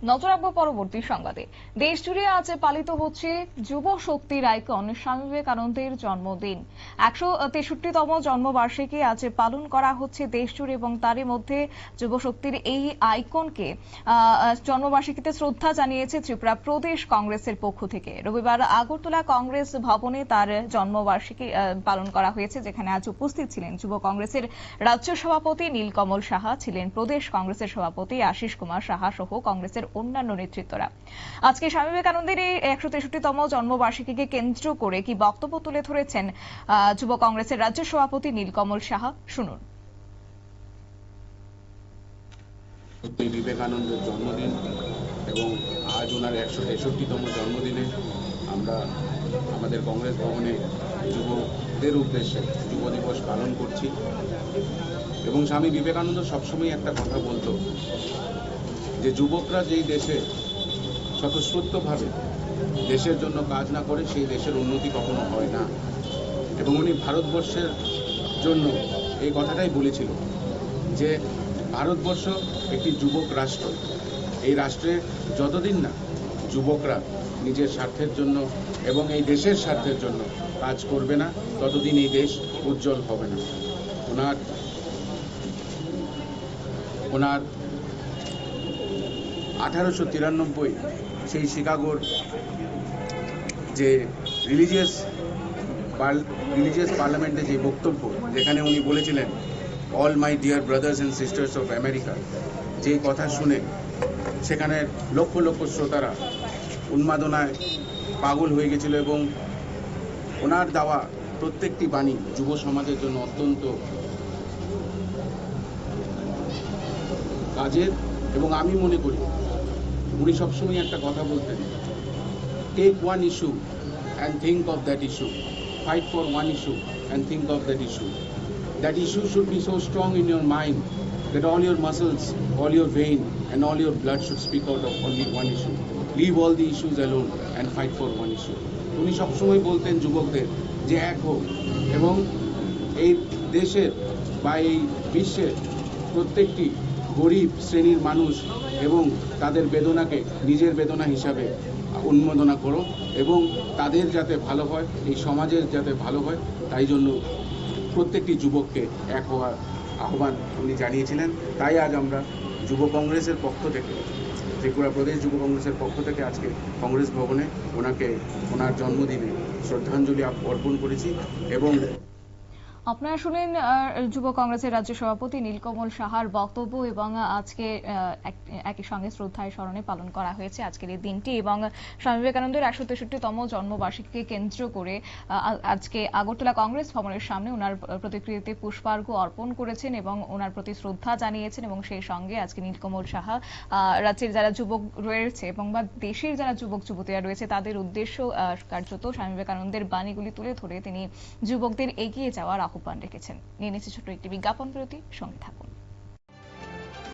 নজর রাখবো পরবর্তী সংবাদে। দেশ জুড়ে আজ পালিত হচ্ছে যুব শক্তির আইকন স্বামী বিবেকানন্দের জন্মদিন। 163তম জন্মবার্ষিকী আজ পালন করা হচ্ছে দেশ জুড়ে এবং তারই মধ্যে যুব শক্তির এই আইকনকে জন্মবার্ষিকীতে শ্রদ্ধা জানিয়েছে ত্রিপুরা প্রদেশ কংগ্রেসের পক্ষ থেকে। রবিবার আগরতলা কংগ্রেস ভবনে তার জন্মবার্ষিকী পালন করা হয়েছে, যেখানে আজ উপস্থিত ছিলেন যুব কংগ্রেসের রাজ্য সভাপতি নীলকমল সাহা, ছিলেন প্রদেশ কংগ্রেসের সভাপতি আশিস কুমার সাহা সহ কংগ্রেসের অন্যান্য নেতৃত্বরা। আজকে স্বামী বিবেকানন্দের এই 163তম জন্মবার্ষিকীকে কেন্দ্র করে কি বক্তব্য তুলে ধরেছেন যুব কংগ্রেসের রাজ্য সভাপতি নীলকমল সাহা, শুনুন। বিবেকানন্দের জন্মদিন এবং আজ ওনার 163তম জন্মদিনে আমরা আমাদের কংগ্রেস ভবনে যুবদের উদ্দেশ্যে যুব দিবস পালন করছি। এবং স্বামী বিবেকানন্দ সবসময় একটা কথা বলতো যে যুবকরা যেই দেশে স্বতঃস্ফূর্তভাবে দেশের জন্য কাজ না করে সেই দেশের উন্নতি কখনো হয় না। এবং উনি ভারতবর্ষের জন্য এই কথাটাই বলেছিল যে ভারতবর্ষ একটি যুবক রাষ্ট্র। এই রাষ্ট্রে যতদিন না যুবকরা নিজের স্বার্থের জন্য এবং এই দেশের স্বার্থের জন্য কাজ করবে না, ততদিন এই দেশ উজ্জ্বল হবে না। ওনার 1893 সেই শিকাগোর যে রিলিজিয়াস পার্লামেন্টে যে বক্তব্য, যেখানে উনি বলেছিলেন all my dear brothers and sisters of America, যে কথা শুনে সেখানে লক্ষ লক্ষ শ্রোতারা উন্মাদনায় পাগল হয়ে গেছিল। এবং ওনার দেওয়া প্রত্যেকটি বাণী যুব সমাজের জন্য অত্যন্ত কাজের। এবং আমি মনে করি উনি সবসময় একটা কথা বলতেন, take one issue and think of that issue, fight for one issue and think of that issue. That issue should be so strong in your mind that all your muscles, all your vein and all your blood should speak out of only one issue. Leave all the issues alone and fight for one issue. উনি সবসময় বলতেন যুবকদের যে এক হোক এবং এই দেশের বা এই বিশ্বের প্রত্যেকটি গরিব শ্রেণীর মানুষ এবং তাদের বেদনাকে নিজের বেদনা হিসাবে উন্মোদনা করো এবং তাদের যাতে ভালো হয়, এই সমাজের যাতে ভালো হয়, তাই জন্য প্রত্যেকটি যুবককে এক হওয়ার আহ্বান উনি জানিয়েছিলেন। তাই আজ আমরা যুব কংগ্রেসের পক্ষ থেকে, ত্রিপুরা প্রদেশ যুব কংগ্রেসের পক্ষ থেকে আজকে কংগ্রেস ভবনে ওনার জন্মদিনে শ্রদ্ধাঞ্জলি অর্পণ করেছি। এবং আপনারা শুনেন যুব কংগ্রেসের রাজ্য সভাপতি নীলকমল সাহার বক্তব্য। এবং আজকে একই সঙ্গে শ্রদ্ধায় স্মরণে পালন করা হয়েছে আজকের এই দিনটি। এবং স্বামী বিবেকানন্দের 163তম জন্মবার্ষিকীকে কেন্দ্র করে আজকে আগরতলা কংগ্রেস ভবনের সামনে ওনার প্রতিকৃতিতে পুষ্পার্ঘ্য অর্পণ করেছেন এবং ওনার প্রতি শ্রদ্ধা জানিয়েছেন। এবং সেই সঙ্গে আজকে নীলকমল সাহা রাজ্যের যারা যুবক রয়েছে এবং বা দেশের যারা যুবক যুবতীরা রয়েছে তাদের উদ্দেশ্য কার্যত স্বামী বিবেকানন্দের বাণীগুলি তুলে ধরে তিনি যুবকদের এগিয়ে যাওয়ার আহ্বান রেখেছেন। নিয়ে নিচ্ছে ছোট্ট একটি বিজ্ঞাপন বিরতি, সঙ্গে থাকুন।